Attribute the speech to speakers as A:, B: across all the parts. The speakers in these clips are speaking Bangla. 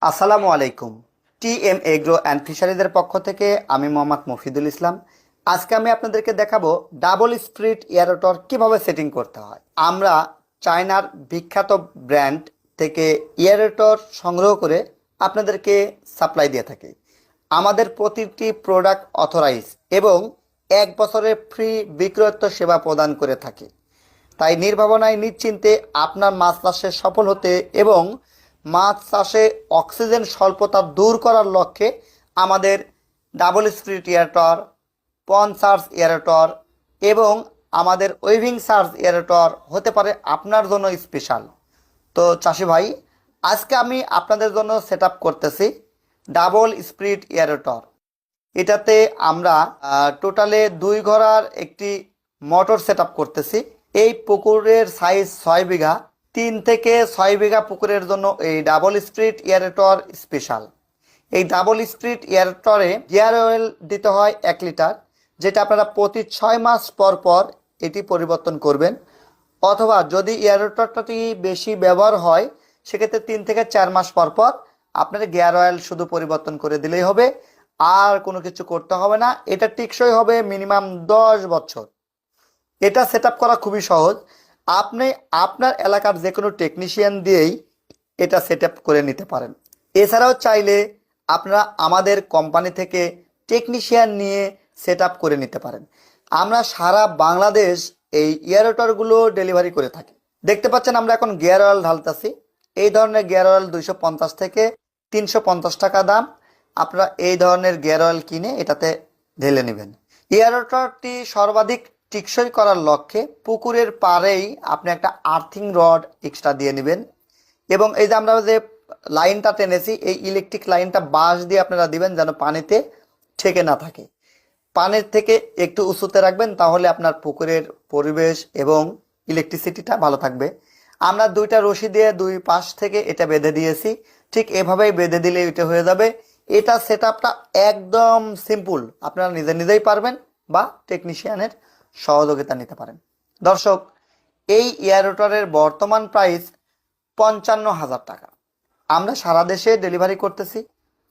A: আসসালামু আলাইকুম। টিএম এগ্রো অ্যান্ড ফিশারিজের পক্ষ থেকে আমি মোহাম্মদ মফিদুল ইসলাম। আজকে আমি আপনাদেরকে দেখাবো ডাবল স্প্রিট এয়ারোটর কিভাবে সেটিং করতে হয়। আমরা চায়নার বিখ্যাত ব্র্যান্ড থেকে এয়ারোটর সংগ্রহ করে আপনাদেরকে সাপ্লাই দিয়ে থাকি। আমাদের প্রতিটি প্রোডাক্ট অথরাইজ এবং 1 বছরের ফ্রি বিক্রয়োত্তর সেবা প্রদান করে থাকি। তাই নির্ভাবনায় নিশ্চিন্তে আপনার মাছ চাষে সফল হতে এবং মাছ চাষে অক্সিজেন স্বল্পতা দূর করার লক্ষ্যে আমাদের ডাবল স্প্রিট এয়ারটর, পন সার্জ এয়ারটর এবং আমাদের ওয়েভিং সার্জ এয়ারটর হতে পারে আপনার জন্য স্পেশাল। তো চাষি ভাই, আজকে আমি আপনাদের জন্য সেট আপ করতেছি ডাবল স্প্রিট এয়ারটর। এটাতে আমরা টোটালে 2 ঘোড়ার একটি মোটর সেট আপ করতেছি। এই পুকুরের সাইজ 6 বিঘা। 3 থেকে 6 বিঘা পুকুরের জন্য এই ডাবল স্প্রিট এয়ারটর স্পেশাল। এই ডাবল স্প্রিট এয়ারটরে গিয়ার অয়েল দিতে হয় 1 লিটার, যেটা আপনারা প্রতি 6 মাস পর পর এটি পরিবর্তন করবেন। অথবা যদি এয়ারটরটি বেশি ব্যবহার হয় সেক্ষেত্রে 3 থেকে 4 মাস পর পর আপনার গিয়ার অয়েল শুধু পরিবর্তন করে দিলেই হবে, আর কোনো কিছু করতে হবে না। এটা টেকসই হবে মিনিমাম 10 বছর। এটা সেট আপ করা খুবই সহজ। আপনি আপনার এলাকার যে কোনো টেকনিশিয়ান দিয়েই এটা সেট আপ করে নিতে পারেন। এছাড়াও চাইলে আপনারা আমাদের কোম্পানি থেকে টেকনিশিয়ান নিয়ে সেট আপ করে নিতে পারেন। আমরা সারা বাংলাদেশ এই এয়ারোটরগুলো ডেলিভারি করে থাকি। দেখতে পাচ্ছেন আমরা এখন গিয়ার অয়েল ঢালতেছি। এই ধরনের গিয়ার অয়েল 250 থেকে 350 টাকা দাম। আপনারা এই ধরনের গিয়ার অয়েল কিনে এটাতে ঢেলে নেবেন। এয়ারোটরটি সর্বাধিক টিকসই করার লক্ষ্যে পুকুরের পাড়েই আপনি একটা আর্থিং রড এক্সট্রা দিয়ে নেবেন। এবং এই যে আমরা যে লাইনটা টেনেছি, এই ইলেকট্রিক লাইনটা বাঁশ দিয়ে আপনারা দিবেন যেন পানিতে ঠেকে না থাকে। পানির থেকে একটু উঁচুতে রাখবেন, তাহলে আপনার পুকুরের পরিবেশ এবং ইলেকট্রিসিটিটা ভালো থাকবে। আমরা 2টা রশি দিয়ে 2 পাশ থেকে এটা বেঁধে দিয়েছি। ঠিক এভাবেই বেঁধে দিলে এটা হয়ে যাবে। এটা সেট আপটা একদম সিম্পল, আপনারা নিজে নিজেই পারবেন বা টেকনিশিয়ানের সহযোগিতা নিতে পারেন। দর্শক, এই এয়ারোটরের বর্তমান প্রাইস 55,000 টাকা। আমরা সারা দেশে ডেলিভারি করতেছি।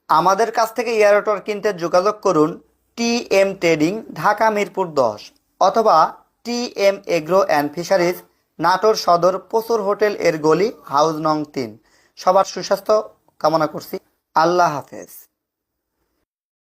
A: আমাদের কাছ থেকে এয়ারোটর কিনতে যোগাযোগ করুন টিএম ট্রেডিং, ঢাকা মিরপুর 10, অথবা TM agro and fisheries, Natore সদর, প্রচুর হোটেল এর গলি, হাউস নং 3। সবার সুস্বাস্থ্য কামনা করছি। আল্লাহ হাফেজ।